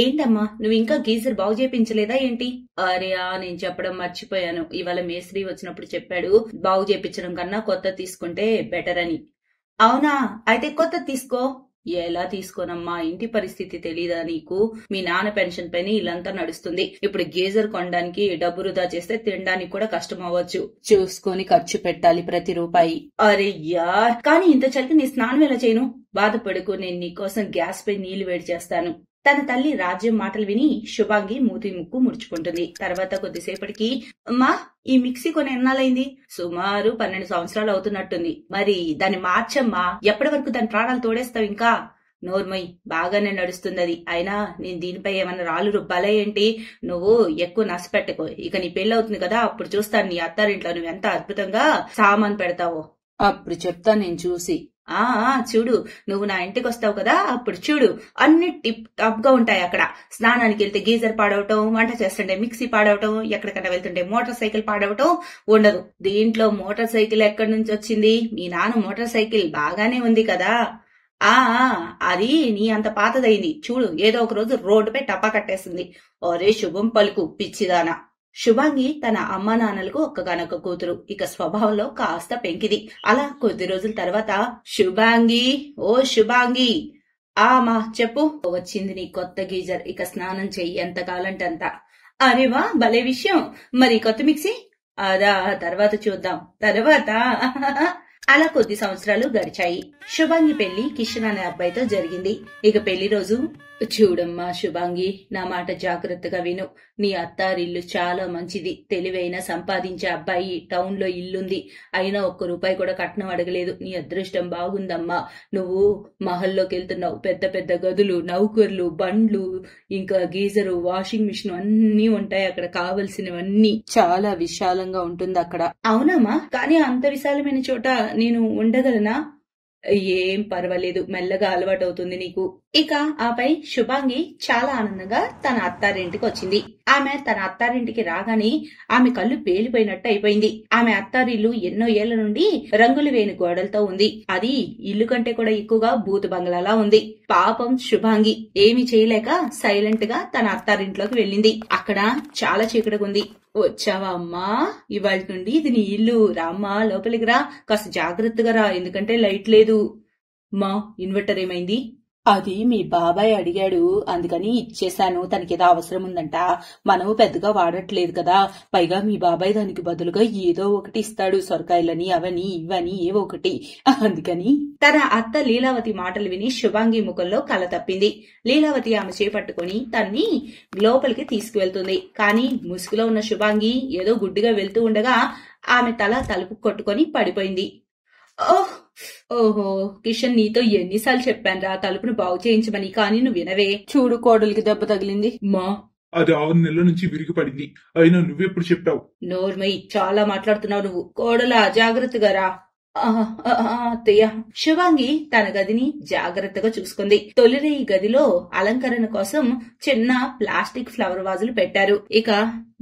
ఏంటమ్మా నువ్వు ఇంకా గీజర్ బాగు చేయించలేదా ఏంటి? అరే నేను చెప్పడం మర్చిపోయాను. ఇవాళ మేస్త్రి వచ్చినప్పుడు చెప్పాడు బాగు చేయించడం కన్నా కొత్త తీసుకుంటే బెటర్ అని. అవునా? అయితే కొత్త తీసుకో. ఎలా తీసుకోనమ్మా, ఇంటి పరిస్థితి తెలీదా నీకు? మీ నాన్న పెన్షన్ పైన ఇల్లంతా నడుస్తుంది. ఇప్పుడు గీజర్ కొనడానికి డబ్బు వృధా చేస్తే తినడానికి కూడా కష్టం అవ్వచ్చు. చూసుకొని ఖర్చు పెట్టాలి ప్రతి రూపాయి. అరే యార్, కానీ ఇంత చలికి నీ స్నానం ఎలా చేయను? బాధపడుకు, నేను నీకోసం గ్యాస్ పై నీళ్లు వేడి చేస్తాను. తన తల్లి రాజ్యం మాటలు విని శుభాంగి మూతి ముక్కు ముడుచుకుంటుంది. తర్వాత కొద్దిసేపటికి, అమ్మా ఈ మిక్సీ కొని ఎన్నాళ్ళైంది? సుమారు 12 సంవత్సరాలు అవుతున్నట్టుంది. మరి దాన్ని మార్చమ్మా, ఎప్పటి వరకు దాని ప్రాణాలు తోడేస్తావు ఇంకా? నోర్మయ్, బాగానే నడుస్తుంది అది. అయినా నేను దీనిపై ఏమన్నా రాళ్ళు రుబ్బాలా ఏంటి? నువ్వు ఎక్కువ నష్టపెట్టుకో. ఇక నీ పెళ్లి అవుతుంది కదా, అప్పుడు చూస్తాను నీ అత్తారింట్లో నువ్వు ఎంత అద్భుతంగా సామాన్ పెడతావో. అప్పుడు చెప్తాను నేను చూసి. చూడు, నువ్వు నా ఇంటికి వస్తావు కదా, అప్పుడు చూడు అన్ని టిప్ టాప్ గా ఉంటాయి అక్కడ. స్నానానికి వెళ్తే గీజర్ పాడవటం, వంట చేస్తుంటే మిక్సీ పాడవటం, ఎక్కడికన్నా వెళ్తుంటే మోటార్ సైకిల్ పాడవటం ఉండదు. దీంట్లో మోటార్ సైకిల్ ఎక్కడి నుంచి వచ్చింది? మీ నాన్న మోటార్ సైకిల్ బాగానే ఉంది కదా. అది నీ అంత పాతదైంది. చూడు, ఏదో ఒక రోజు రోడ్డుపై టపా కట్టేస్తుంది. ఒరే శుభం పలుకు పిచ్చిదానా. శుభాంగి తన అమ్మా నాన్నలకు ఒక్కగానొక్క కూతురు. ఇక స్వభావంలో కాస్త పెంకిది. అలా కొద్ది రోజుల తర్వాత, శుభాంగి, ఓ శుభాంగి. మా చెప్పు. వచ్చింది నీ కొత్త గీజర్, ఇక స్నానం చెయ్యి ఎంత కాలంటే అంత. అరేవా, భలే విషయం. మరి కొత్త మిక్సీ? అదా తర్వాత చూద్దాం. తర్వాత అలా కొద్ది సంవత్సరాలు గడిచాయి. శుభాంగి పెళ్లి కిషన్ అనే అబ్బాయితో జరిగింది. ఇక పెళ్లి రోజు, చూడమ్మా శుభాంగి, నా మాట జాగ్రత్తగా విను. నీ అత్తారిల్లు చాలా మంచిది, తెలివైన సంపాదించే అబ్బాయి. టౌన్ లో ఇల్లుంది, అయినా ఒక్క రూపాయి కూడా కట్నం అడగలేదు. నీ అదృష్టం బాగుందమ్మా. నువ్వు మహల్లోకి వెళ్తున్నావు, పెద్ద పెద్ద గదులు, నౌకర్లు, బండ్లు, ఇంకా గీజరు, వాషింగ్ మిషన్ అన్ని ఉంటాయి అక్కడ. కావలసినవన్నీ చాలా విశాలంగా ఉంటుంది అక్కడ. అవునమ్మా, కానీ అంత విశాలమైన చోట నేను ఉండగలనా? ఏం పర్వాలేదు, మెల్లగా అలవాటవుతుంది నీకు. ఇక ఆపై శుభాంగి చాలా ఆనందంగా తన అత్తారింటికి వచ్చింది. ఆమె తన అత్తారింటికి రాగానే ఆమె కళ్ళు పేలిపోయినట్టు అయిపోయింది. ఆమె అత్తారిల్లు ఎన్నో ఏళ్ల నుండి రంగులు వేని గోడలతో ఉంది. అది ఇల్లు కంటే కూడా ఎక్కువగా బూతు బంగ్లాలా ఉంది. పాపం శుభాంగి ఏమీ చేయలేక సైలెంట్ గా తన అత్తారింట్లోకి వెళ్ళింది. అక్కడ చాలా చీకటిగుంది. వచ్చావా అమ్మా? ఇవాళ నుండి ఇది నీ ఇల్లు. రామ్మా, లోపలికి రా. కాస్త జాగ్రత్తగా రా, ఎందుకంటే లైట్ లేదు. మా ఇన్వర్టర్ ఏమైంది? అది మీ బాబాయ్ అడిగాడు, అందుకని ఇచ్చేశాను. తనకేదో అవసరం ఉందంట, మనము పెద్దగా వాడట్లేదు కదా. పైగా మీ బాబాయ్ దానికి బదులుగా ఏదో ఒకటి ఇస్తాడు, సొరకాయలని అవని ఇవని ఏవో ఒకటి. అందుకని తన అత్త లీలావతి మాటలు విని శుభాంగి ముఖంలో కల తప్పింది. లీలావతి ఆమె చేపట్టుకుని తన్ని లోపలికి తీసుకువెళ్తుంది. కానీ ముసుగులో ఉన్న శుభాంగి ఏదో గుడ్డిగా వెళ్తూ ఉండగా ఆమె తల తలుపు కొట్టుకొని పడిపోయింది. ఓహో, కిషన్ నీతో ఎన్నిసార్లు చెప్పానురా తలుపును బాగు చేయించమని, కానీ నువ్వు వినవే. చూడు, కోడలికి దెబ్బ తగిలింది. మా అది 6 నెలల నుంచి విరిగి పడింది. అయినా నువ్వెప్పుడు చెప్పావు? నోర్మై, చాలా మాట్లాడుతున్నావు నువ్వు. కోడలా, జాగ్రత్తగా రా. అత్తయ్య. శుభాంగి తన గదిని జాగ్రత్తగా చూసుకుంది. తొలిరే ఈ గదిలో అలంకరణ కోసం చిన్న ప్లాస్టిక్ ఫ్లవర్ వాజులు పెట్టారు. ఇక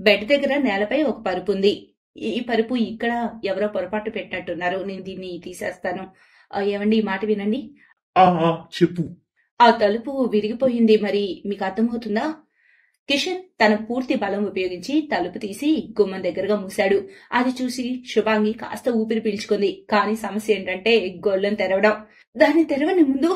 బెడ్ దగ్గర నేలపై ఒక పరుపు ఉంది. ఈ పరుపు ఇక్కడ ఎవరో పొరపాటు పెట్టినట్టున్నారు. నేను దీన్ని తీసేస్తాను. ఏమండి, ఈ మాట వినండి. చెప్పు. ఆ తలుపు విరిగిపోయింది, మరి మీకు అర్థమవుతుందా? కిషన్ తన పూర్తి బలం ఉపయోగించి తలుపు తీసి గుమ్మం దగ్గరగా మూశాడు. అది చూసి శుభాంగి కాస్త ఊపిరి పీల్చుకుంది. కానీ సమస్య ఏంటంటే గొళ్ళను తెరవడం. దాన్ని తెరవని ముందు,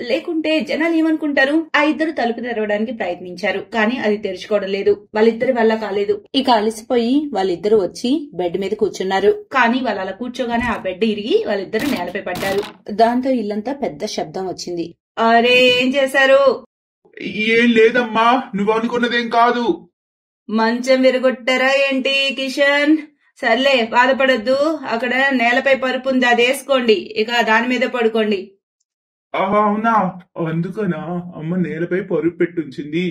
లేకుంటే జనాలు ఏమనుకుంటారు? ఆ ఇద్దరు తలుపు తెరవడానికి ప్రయత్నించారు, కానీ అది తెరుచుకోవడం లేదు. వాళ్ళిద్దరి వల్ల కాలేదు. ఇక అలసిపోయి వాళ్ళిద్దరూ వచ్చి బెడ్ మీద కూర్చున్నారు. కానీ వాళ్ళు అలా కూర్చోగానే ఆ బెడ్ ఇరిగి వాళ్ళిద్దరు నేలపై పడ్డారు. దాంతో ఇల్లంతా పెద్ద శబ్దం వచ్చింది. అరే, ఏం చేశారు? ఏం లేదమ్మా, నువ్వు అనుకున్నదేం కాదు. మంచం విరగొట్టారా ఏంటి కిషన్? సర్లే, బాధపడొద్దు. అక్కడ నేలపై పరుపు ఉంది, అది వేసుకోండి. ఇక దాని మీద పడుకోండి. అవునా? అందుకనా అమ్మ నేలపై పరుపు పెట్టుంచింది.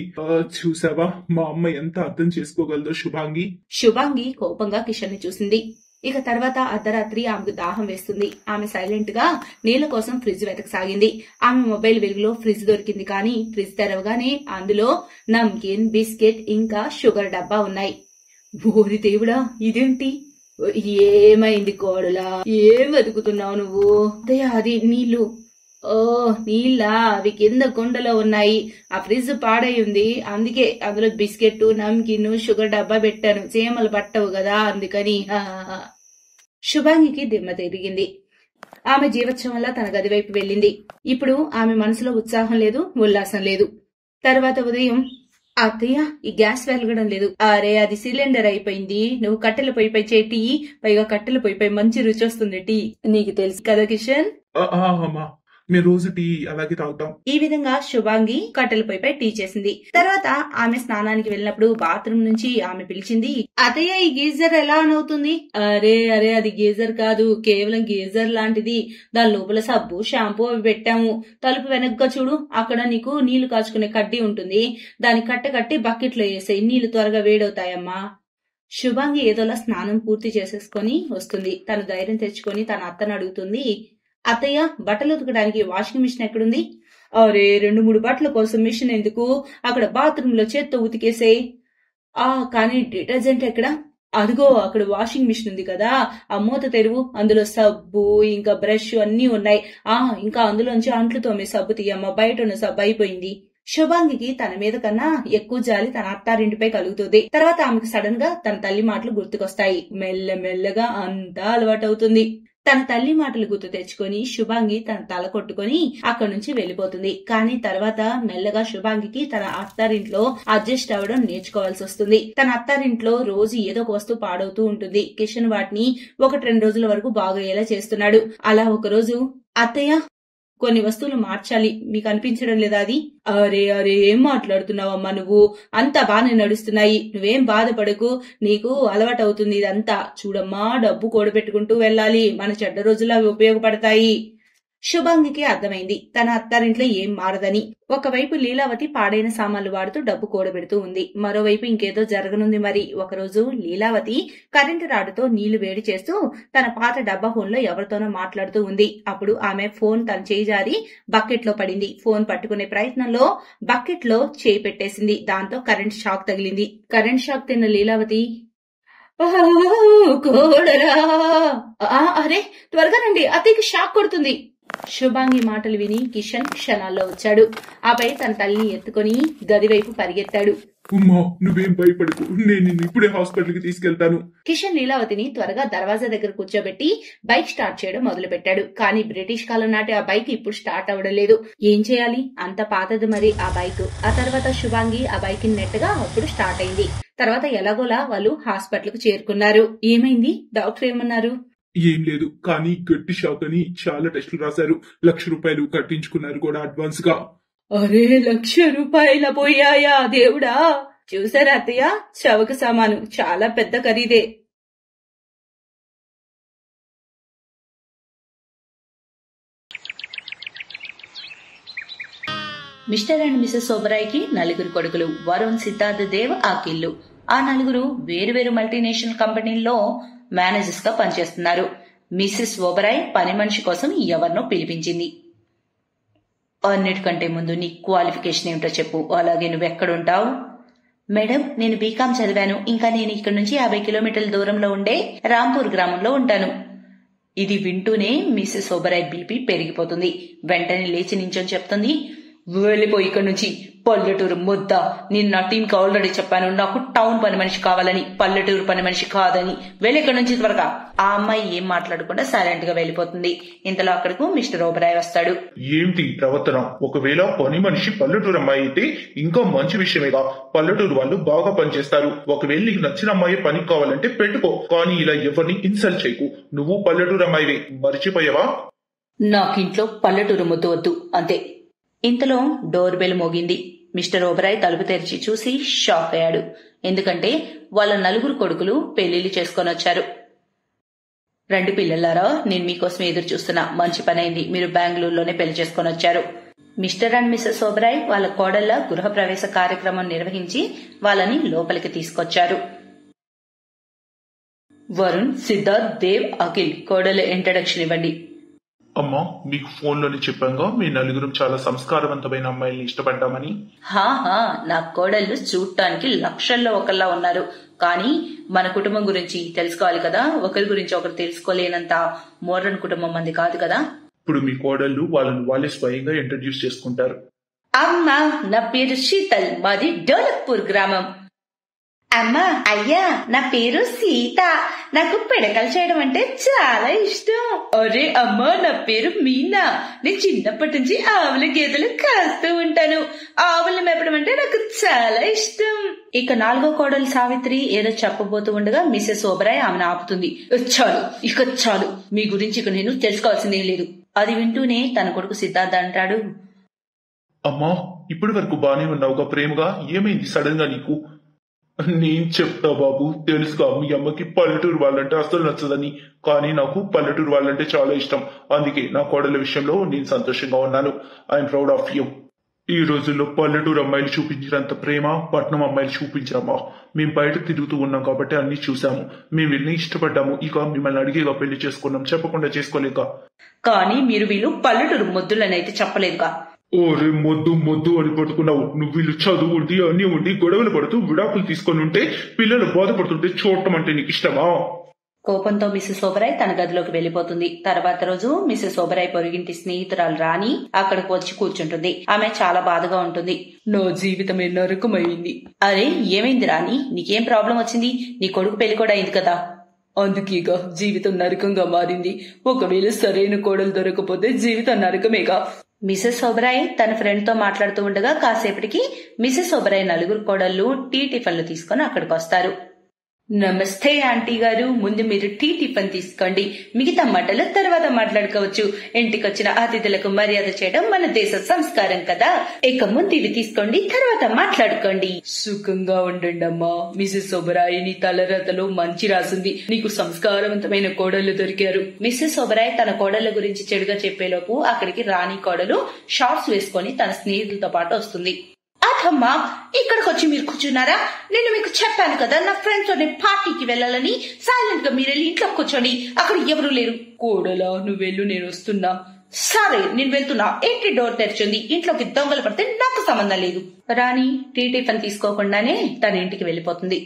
చూసావా, మా అమ్మ ఎంత అర్థం చేసుకోగలదో శుభాంగి. శుభాంగి కోపంగా కిషన్ ని చూసింది. ఇక తర్వాత అర్ధరాత్రి ఆమెకు దాహం వేస్తుంది. ఆమె సైలెంట్ గా నీళ్ల కోసం ఫ్రిడ్జ్ వెతకసాగింది. ఆమె మొబైల్ వెలుగులో ఫ్రిడ్జ్ దొరికింది. కానీ ఫ్రిడ్జ్ తెరవగానే అందులో నమ్కిన్, బిస్కెట్ ఇంకా షుగర్ డబ్బా ఉన్నాయి. ఓరి దేవుడా, ఇదేంటి? ఏమైంది కోడలా? ఏం వెతుకుతున్నావు నువ్వు? అది నీళ్లు. ఓ నీళ్ళ అవి కింద కుండలో ఉన్నాయి. ఆ ఫ్రిడ్జ్ పాడై ఉంది, అందుకే అందులో బిస్కెట్, నమ్కిన్, షుగర్ డబ్బా పెట్టాను. చీమలు పట్టవు కదా అందుకని. శుభాంగికి దిమ్మ తిరిగింది. ఆమె జీవోత్సవంలా తన గది వైపు వెళ్ళింది. ఇప్పుడు ఆమె మనసులో ఉత్సాహం లేదు, ఉల్లాసం లేదు. తర్వాత ఉదయం, అత్తయ్య ఈ గ్యాస్ వెలగడం లేదు. అరే అది సిలిండర్ అయిపోయింది. నువ్వు కట్టెల పొయ్యిపై చేయి టీ, పైగా కట్టెల పొయ్యిపై మంచి రుచి వస్తుంది టీ. నీకు తెలుసు కదా కిషన్. అమ్మా మేము రోజు టీ అలాగే తాగుతాం. ఈ విధంగా శుభాంగి కట్టెల పొయ్యిపై టీ చేసింది. తర్వాత ఆమె స్నానానికి వెళ్ళినప్పుడు బాత్రూమ్ నుంచి ఆమె పిలిచింది, అతయ్య ఈ గీజర్ ఎలా ఆన్ అవుతుంది? అరే అరే అది గీజర్ కాదు, కేవలం గీజర్ లాంటిది. దాని లోపల సబ్బు, షాంపూ అవి పెట్టాము. తలుపు వెనక్గా చూడు, అక్కడ నీకు నీళ్లు కాచుకునే కడ్డీ ఉంటుంది. దాని కట్టి బకెట్ లో వేసాయి, నీళ్లు త్వరగా వేడవుతాయమ్మా. శుభాంగి ఏదోలా స్నానం పూర్తి చేసేసుకుని వస్తుంది. తను ధైర్యం తెచ్చుకొని తన అత్తను అడుగుతుంది, అత్తయ్య బట్టలు ఉతకడానికి వాషింగ్ మిషన్ ఎక్కడుంది? అరే 2-3 బట్టల కోసం మిషన్ ఎందుకు, అక్కడ బాత్రూమ్ లో చేత్తో ఉతికేసేయ్. కానీ డిటర్జెంట్ ఎక్కడ? అదిగో అక్కడ వాషింగ్ మిషన్ ఉంది కదా, ఆ మూత తెరువు, అందులో సబ్బు ఇంకా బ్రష్ అన్ని ఉన్నాయి. ఇంకా అందులోంచి అంట్లు తోమే సబ్బు తీయమ్మా, బయట ఉన్న సబ్బు అయిపోయింది. శుభాంగికి తన మీద కన్నా ఎక్కువ జాలి తన అత్తారింటిపై కలుగుతుంది. తర్వాత ఆమెకు సడన్ గా తన తల్లి మాటలు గుర్తుకొస్తాయి. మెల్లమెల్లగా అంతా అలవాటవుతుంది. తన తల్లి మాటలు గుర్తు తెచ్చుకొని శుభాంగి తన తల కొట్టుకుని అక్కడి నుంచి వెళ్లిపోతుంది. కానీ తర్వాత మెల్లగా శుభాంగికి తన అత్తారింట్లో అడ్జస్ట్ అవ్వడం నేర్చుకోవాల్సి వస్తుంది. తన అత్తారింట్లో రోజు ఏదో ఒక వస్తువు పాడవుతూ ఉంటుంది. కిషన్ వాటిని 1-2 రోజుల వరకు బాగయ్యేలా చేస్తున్నాడు. అలా ఒక రోజు, అత్తయ్య కొన్ని వస్తువులు మార్చాలి, మీకు అనిపించడం లేదా అది? అరే అరే ఏం మాట్లాడుతున్నావమ్మా నువ్వు, అంతా బానే నడుస్తున్నాయి, నువ్వేం బాధపడకు, నీకు అలవాటు అవుతుంది ఇదంతా. చూడమ్మా డబ్బు కూడబెట్టుకుంటూ వెళ్ళాలి, మన చెడ్డ రోజుల్లో అవి ఉపయోగపడతాయి. శుభాంగికి అర్థమైంది తన అత్తారింట్లో ఏం మారదని. ఒకవైపు లీలావతి పాడైన సామాన్లు వాడుతూ డబ్బు కూడబెడుతూ ఉంది, మరోవైపు ఇంకేదో జరగనుంది మరి. ఒకరోజు లీలావతి కరెంటు రాడుతో నీళ్లు వేడి చేస్తూ తన పాత డబ్బా ఫోన్ లో ఎవరితోనో మాట్లాడుతూ ఉంది. అప్పుడు ఆమె ఫోన్ తన చేయి జారి బకెట్ లో పడింది. ఫోన్ పట్టుకునే ప్రయత్నంలో బకెట్ లో చేయి పెట్టేసింది. దాంతో కరెంట్ షాక్ తగిలింది. కరెంట్ షాక్ తిన్న లీలావతి, కోడరా అరే త్వరగా రండి, అత్తయ్యకి షాక్ కొడుతుంది. శుభాంగి మాటలు విని కిషన్ క్షణాల్లో వచ్చాడు. ఆపై తన తల్లిని ఎత్తుకుని గది వైపు పరిగెత్తాడు. ఉమ్మా నువ్వేం భయపడకు, నేను నిన్ను ఇప్పుడే హాస్పిటల్ కి తీసుకెళ్తాను. కిషన్ లీలావతిని త్వరగా దర్వాజా దగ్గర కూర్చోబెట్టి బైక్ స్టార్ట్ చేయడం మొదలు పెట్టాడు. కానీ బ్రిటిష్ కాలం నాటి ఆ బైక్ ఇప్పుడు స్టార్ట్ అవ్వడం లేదు. ఏం చేయాలి, అంత పాతది మరి ఆ బైక్. ఆ తర్వాత శుభాంగి ఆ బైక్ ని నెట్టగా అప్పుడు స్టార్ట్ అయింది. తర్వాత ఎలాగోలా వాళ్ళు హాస్పిటల్ కు చేరుకున్నారు. ఏమైంది, డాక్టర్ ఏమన్నారు? ఏం లేదు, కానీ గట్టి షాక్ అని చాలా టెస్టులు రాశారు. 1,00,000 రూపాయలు కట్టించుకున్నారు కూడా అడ్వాన్స్ గా. అరే 1,00,000 రూపాయల పోయాయా దేవుడా! చూసారా అత్తయ్య, చవక సామాను, చాలా పెద్ద ఖరీదే. మిస్టర్ అండ్ మిసెస్ ఓబరాయ్కి 4 కొడుకులు, వరుణ్, సిద్ధార్థ్, దేవ్, అఖిల్. ఆ 4 వేరువేరు మల్టీనేషనల్ కంపెనీల్లో మేనేజర్స్ గా పనిచేస్తున్నారు. మిసెస్ ఓబరాయ్ పని మనిషి కోసం ఎవరినో పిలిపించింది. అన్నిటికంటే ముందు నీ క్వాలిఫికేషన్ ఏమిటో చెప్పు, అలాగే నువ్వెక్కడుంటావు? మేడం, నేను బీకాం చదివాను. ఇంకా నేను ఇక్కడ నుంచి 50 కిలోమీటర్ల దూరంలో ఉండే రాంపూర్ గ్రామంలో ఉంటాను. ఇది వింటూనే మిసెస్ ఓబరాయ్ బీపీ పెరిగిపోతుంది. వెంటనే లేచి నించొని చెప్తుంది, వెళ్ళిపోయి ఇక్కడ నుంచి, పల్లెటూరు ముద్ద. నేను నా టీంకి ఆల్రెడీ చెప్పాను, నాకు టౌన్ పని మనిషి కావాలని, పల్లెటూరు పని మనిషి కాదని. వెళ్ళి ఇక్కడ నుంచి త్వరగా. ఆ అమ్మాయి ఏం మాట్లాడకుండా సైలెంట్ గా వెళ్ళిపోతుంది. ఇంతలో అక్కడకు మిస్టర్ ఓబరాయ్ వస్తాడు. ఏంటి ప్రవర్తన? ఒకవేళ పని మనిషి పల్లెటూరు అమ్మాయి అయితే ఇంకా మంచి విషయమేగా, పల్లెటూరు వాళ్ళు బాగా పనిచేస్తారు. ఒకవేళ నీకు నచ్చిన అమ్మాయి పనికి కావాలంటే పెట్టుకో, కానీ ఇలా ఎవరిని ఇన్సల్ట్ చేయకు. నువ్వు పల్లెటూరు అమ్మాయివే, మర్చిపోయావా? నాకింట్లో పల్లెటూరు ముద్దు వద్దు, అంతే. ఇంతలో డోర్ బెల్ మోగింది. మిస్టర్ ఓబరాయ్ తలుపు తెరిచి చూసి షాక్ అయ్యాడు. ఎందుకంటే వాళ్ళ 4 కొడుకులు పెళ్లిళ్లు చేసుకొని వచ్చారు. రండి పిల్లలారా, నేను మీకోసం ఎదురు చూస్తున్నా. మంచి పనైంది, మీరు బెంగళూరులోనే పెళ్లి చేసుకొని వచ్చారు. మిస్టర్ అండ్ మిసెస్ ఓబరాయ్ వాళ్ళ కోడళ్ల గృహప్రవేశ కార్యక్రమం నిర్వహించి వాళ్ళని లోపలికి తీసుకొచ్చారు. వరుణ్, సిద్ధార్థ్, దేవ్, అఖిల్, కోడళ్ల ఇంట్రడక్షన్ ఇవ్వండి. అమ్మా, మీకు ఫోన్ లోనే చెప్పాగా మీ 4 చాలా సంస్కారవంతమైన అమ్మాయిల్ని ఇష్టపడ్డామని. నా కోడళ్లు చూడటానికి లక్షల్లో ఒకళ్ళ ఉన్నారు, కానీ మన కుటుంబం గురించి తెలుసుకోవాలి కదా. ఒకరి గురించి ఒకరు తెలుసుకోలేనంత మోడర్న్ కుటుంబం మంది కాదు కదా. ఇప్పుడు మీ కోడళ్ళు వాళ్ళే స్వయంగా ఇంట్రడ్యూస్ చేసుకుంటారు. అమ్మా, నా పేరు శీతల్, మాది డోలక్పూర్ గ్రామం. అమ్మా, అయ్యా, నా పేరు సీత, నాకు పిడకలు చేయడం అంటే చాలా ఇష్టం. అరే అమ్మా, నా పేరు మీనా, నేను చిన్నప్పటి నుంచి ఆవుల గేదెలు కాస్తూ ఉంటాను. ఆవులు మేపడం అంటే నాకు చాలా ఇష్టం. ఇక 4వ కోడలు సావిత్రి ఏదో చెప్పబోతూ ఉండగా మిసెస్ ఓబరాయ్ ఆమెను ఆపుతుంది. చాలు, మీ గురించి ఇక నేను తెలుసుకోవాల్సిందేం లేదు. అది వింటూనే తన కొడుకు సిద్ధార్థ అంటాడు, అమ్మా, ఇప్పటి వరకు బానే ఉన్నావుగా ప్రేమగా, ఏమైంది సడన్ గా నీకు? నేను చెప్తా బాబు, తెలుసుగా మీ అమ్మకి పల్లెటూరు వాళ్ళంటే అసలు నచ్చదని, కానీ నాకు పల్లెటూరు వాళ్ళంటే చాలా ఇష్టం. అందుకే నా కోడల విషయంలో నేను సంతోషంగా ఉన్నాను. I'm proud of you. ఈ రోజుల్లో పల్లెటూరు అమ్మాయిలు చూపించినంత ప్రేమ పట్నం అమ్మాయిలు చూపించామా? మేము బయట తిరుగుతూ ఉన్నాం కాబట్టి అన్ని చూసాము. మేము వీళ్ళని ఇష్టపడ్డాము. ఇక మిమ్మల్ని అడిగేగా పెళ్లి చేసుకున్నాం, చెప్పకుండా చేసుకోలేక. కానీ మీరు వీళ్ళు పల్లెటూరు మొద్దులనైతే చెప్పలేదుగా. ఓరే మొద్దు అని పట్టుకున్నావు. నువ్వు వీళ్ళు చదువు ఉండి అన్ని ఉండి గొడవలు పడుతూ విడాకులు తీసుకొని ఉంటే పిల్లలు బాధపడుతుంటే చూడటం అంటే నీకు ఇష్టమా? కోపంతో మిసెస్ ఓబరాయ్ తన గదిలోకి వెళ్లిపోతుంది. తర్వాత రోజు మిసెస్ ఓబరాయ్ పొరుగింటి స్నేహితురాలు రాణి అక్కడికి వచ్చి కూర్చుంటుంది. ఆమె చాలా బాధగా ఉంటుంది. నా జీవితమే నరకమైంది. అరే, ఏమైంది రాణి? నీకేం ప్రాబ్లం వచ్చింది? నీ కొడుకు పెళ్లి కూడా అయింది కదా. అందుకేగా జీవితం నరకంగా మారింది. ఒకవేళ సరైన కోడలు దొరకపోతే జీవితం నరకమేగా. మిసెస్ ఓబరాయ్ తన ఫ్రెండ్ తో మాట్లాడుతూ ఉండగా కాసేపటికి మిసెస్ ఓబరాయ్ 4 కోడళ్లు టిఫిన్లు తీసుకుని అక్కడికి వస్తారు. నమస్తే ఆంటీ గారు, ముందు మీరు టిఫిన్ తీసుకోండి, మిగతా మాటలు తర్వాత మాట్లాడుకోవచ్చు. ఇంటికొచ్చిన అతిథులకు మర్యాద చేయడం మన దేశ సంస్కారం కదా. ఇక ముందు ఇవి తీసుకోండి, తర్వాత మాట్లాడుకోండి. సుఖంగా ఉండండి అమ్మా. మిసెస్ ఓబరాయ్, నీ తలరాతలో మంచి రాసింది. నీకు సంస్కారవంతమైన కోడళ్లు దొరికారు. మిసెస్ ఓబరాయ్ తన కోడళ్ల గురించి చెడుగా చెప్పేలోపు అక్కడికి రాణి కోడలు షార్ట్స్ వేసుకొని తన స్నేహితులతో పాటు వస్తుంది. అమ్మా, ఇక్కడికి వచ్చి మీరు కూర్చున్నారా? నేను మీకు చెప్పాను కదా నా ఫ్రెండ్స్ తో పార్టీకి వెళ్ళాలని. సైలెంట్ గా మీరు వెళ్ళి ఇంట్లో కూర్చోండి, అక్కడ ఎవరు లేరు. కోడలా, నువ్వు వెళ్ళు, నేను వస్తున్నా. సరే, నేను వెళ్తున్నా. ఇంటి డోర్ తెరిచింది, ఇంట్లోకి దొంగలు పడితే నాకు సంబంధం లేదు. రాణి టిఫిన్ తీసుకోకుండానే తన ఇంటికి వెళ్లిపోతుంది.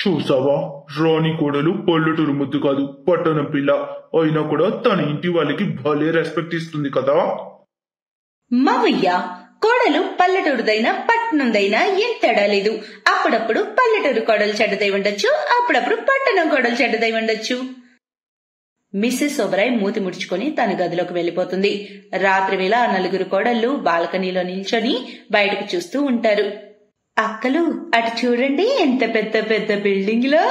చూసావా, రాణి కోడలు పల్లెటూరు ముద్దు కాదు, పట్టణం పిల్ల అయినా కూడా తన ఇంటి వాళ్ళకి భలే రెస్పెక్ట్ ఇస్తుంది కదా. మావయ్య, కోడలు పల్లెటూరుదైనా పట్టణందైనా ఏం తేడా లేదు. అప్పుడప్పుడు పల్లెటూరు కోడలు చెడ్డదై ఉండొచ్చు, అప్పుడప్పుడు పట్టణం కోడలు చెడ్డదై ఉండొచ్చు. మిస్సెస్ ఓబరాయ్ మూతి ముడుచుకొని తన గదిలోకి వెళ్లిపోతుంది. రాత్రి వేళ 4 కోడళ్లు బాల్కనీలో నిల్చొని బయటకు చూస్తూ ఉంటారు. అక్కలు, అటు చూడండి, ఎంత పెద్ద పెద్ద బిల్డింగ్ లో,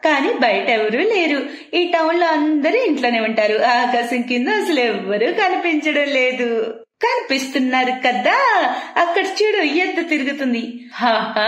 కానీ బయట ఎవరూ లేరు. ఈ టౌన్ లో అందరూ ఇంట్లోనే ఉంటారు. ఆకాశం కింద అసలు ఎవ్వరూ కనిపించడం లేదు. కనిపిస్తున్నారు కదా, అక్కడ చూడు, ఎద్దు తిరుగుతుంది. హాహా,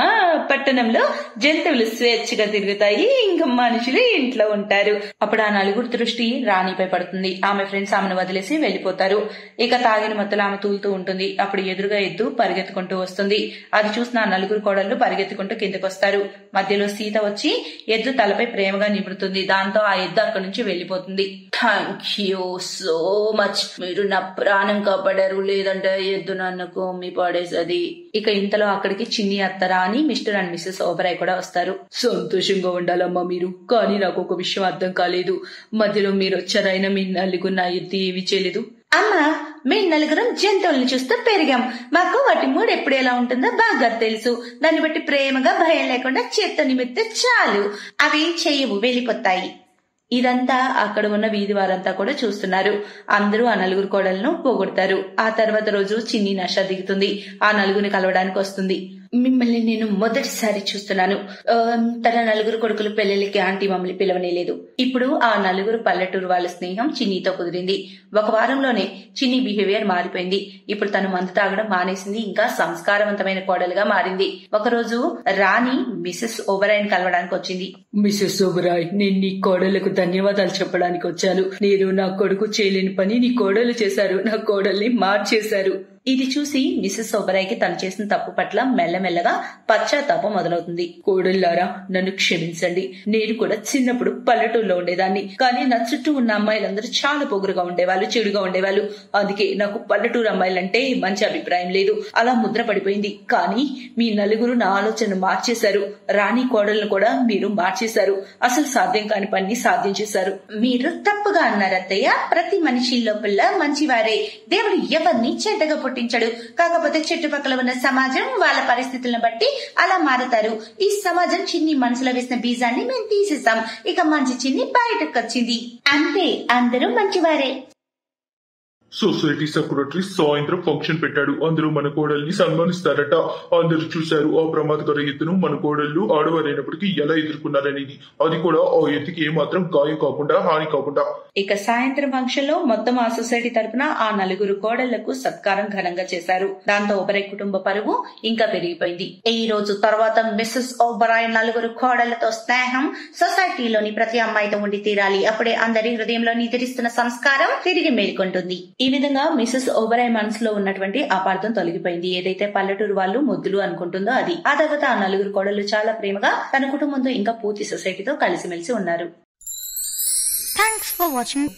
పట్టణంలో జంతువులు స్వేచ్ఛగా తిరుగుతాయి, ఇంకా మనుషులు ఇంట్లో ఉంటారు. అప్పుడు ఆ 4 దృష్టి రాణిపై పడుతుంది. ఆమె ఫ్రెండ్స్ ఆమెను వదిలేసి వెళ్లిపోతారు. ఇక తాగిన మత్తులో ఆమె తూలుతూ ఉంటుంది. అప్పుడు ఎదురుగా ఎద్దు పరిగెత్తుకుంటూ వస్తుంది. అది చూసిన ఆ 4 కోడళ్లు పరిగెత్తుకుంటూ కిందకొస్తారు. మధ్యలో సీత వచ్చి ఎద్దు తలపై ప్రేమగా నిమురుతుంది. దాంతో ఆ ఎద్దు అక్కడి నుంచి వెళ్లిపోతుంది. థ్యాంక్ యూ సో మచ్, మీరు నా ప్రాణం కాపాడారు, లేదంటే ఎద్దు నన్ను మీ పాడేసది. ఇక ఇంతలో అక్కడికి చిన్ని అత్తరా అని మిస్టర్ అండ్ మిస్సెస్ ఓబరాయ్ కూడా వస్తారు. సంతోషంగా ఉండాలమ్మా మీరు, కానీ నాకు ఒక విషయం అర్థం కాలేదు. మధ్యలో మీరు వచ్చారైనా మీ 4 నా ఎద్దు ఏమి చేయలేదు. అమ్మా, మేము 4 జంతువులను చూస్తూ పెరిగాం. మాకు వాటి మూడు ఎప్పుడు ఎలా ఉంటుందో బాగా తెలుసు. దాన్ని బట్టి ప్రేమగా భయం లేకుండా చేత్తో నిమిత్తే చాలు, అవేం చెయ్యవు, వెళ్ళిపోతాయి. ఇదంతా అక్కడ ఉన్న వీధి వారంతా కూడా చూస్తున్నారు. అందరూ ఆ 4 కోడలను పోగొడతారు. ఆ తర్వాత రోజు చిన్ని నష దిగుతుంది. ఆ 4 కలవడానికి వస్తుంది. మిమ్మల్ని నేను మొదటిసారి చూస్తున్నాను. తన 4 కొడుకులు పెళ్లికి ఆంటీ మమ్మల్ని పిలవనేలేదు. ఇప్పుడు ఆ 4 పల్లెటూరు వాళ్ళ స్నేహం చిన్నీతో కుదిరింది. ఒక వారంలోనే చిన్ని బిహేవియర్ మారిపోయింది. ఇప్పుడు తను మందు తాగడం మానేసింది, ఇంకా సంస్కారవంతమైన కోడలుగా మారింది. ఒకరోజు రాణి మిసెస్ ఓబరాయ్ కలవడానికి వచ్చింది. మిసెస్ ఓబరాయ్, నేను నీ కోడళ్లకు ధన్యవాదాలు చెప్పడానికి వచ్చాను. నేను నా కొడుకు చేయలేని పని నీ కోడలు చేశారు, నా కోడల్ని మార్చేశారు. ఇది చూసి మిసెస్ ఓబరాయ్కి తను చేసిన తప్పు పట్ల మెల్లమెల్లగా పశ్చాత్తాపం మొదలవుతుంది. కోడళ్లారా, నన్ను క్షమించండి. నేను కూడా చిన్నప్పుడు పల్లెటూరులో ఉండేదాన్ని. కానీ నా చుట్టూ ఉన్న అమ్మాయిలందరూ చాలా పొగురుగా ఉండేవాళ్ళు, చెడుగా ఉండేవాళ్ళు. అందుకే నాకు పల్లెటూరు అమ్మాయిలంటే మంచి అభిప్రాయం లేదు. అలా ముద్ర పడిపోయింది. కానీ మీ నలుగురు నా ఆలోచనను మార్చేశారు. రాణి కోడళ్లను కూడా మీరు మార్చేశారు. అసలు సాధ్యం కాని పని సాధ్యం చేశారు. మీరు తప్పుగా అన్నారు అత్తయ్య. ప్రతి మనిషి లోపల మంచివారే. దేవుడు ఎవరిని చెడ్డగా పుట్టించడు. కాకపోతే చుట్టుపక్కల ఉన్న సమాజం వాళ్ళ పరిస్థితులను బట్టి అలా మారుతారు. ఈ సమాజం చిన్ని మనసులో వేసిన బీజాన్ని మేము తీసేసాం. ఇక మంచి చిన్ని బయటకు వచ్చింది. అంతే, అందరూ మంచివారే. సొసైటీ సెక్రటరీ సాయంత్రం ఫంక్షన్ పెట్టాడు. అందరూ మన కోడల్ని సన్మానిస్తారట. అందరూ చూశారు ఆ ప్రమాదకర ఎత్తును మన కోడళ్లు ఆడవారైనప్పటికీ ఎలా ఎదుర్కొన్నారనేది. అది కూడా ఆ ఎత్తుకి ఏమాత్రం గాయం కాకుండా, హాని కాకుండా. ఇక సాయంత్రం ఫంక్షన్ లో మొత్తం ఆ సొసైటీ తరపున ఆ నలుగురు కోడళ్లకు సత్కారం ఘనంగా చేశారు. దాంతో ఓబరాయ్ కుటుంబ పరువు ఇంకా పెరిగిపోయింది. ఈ రోజు తర్వాత మిస్సెస్ ఓబరాయ్ నలుగురు కోడళ్లతో స్నేహం సొసైటీలోని ప్రతి అమ్మాయితో ఉండి తీరాలి. అప్పుడే అందరి హృదయంలో నిద్రిస్తున్న సంస్కారం తిరిగి మేల్కొంటుంది. ఈ విధంగా మిసెస్ ఓబరాయ్ మనసులో ఉన్నటువంటి అపార్థం తొలగిపోయింది. ఏదైతే పల్లెటూరు వాళ్ళు ముద్దులు అనుకుంటుందో అది. ఆ తర్వాత ఆ నలుగురు కోడళ్లు చాలా ప్రేమగా తన కుటుంబంతో ఇంకా పూర్తి సొసైటీతో కలిసిమెలిసి ఉన్నారు. Thanks for watching.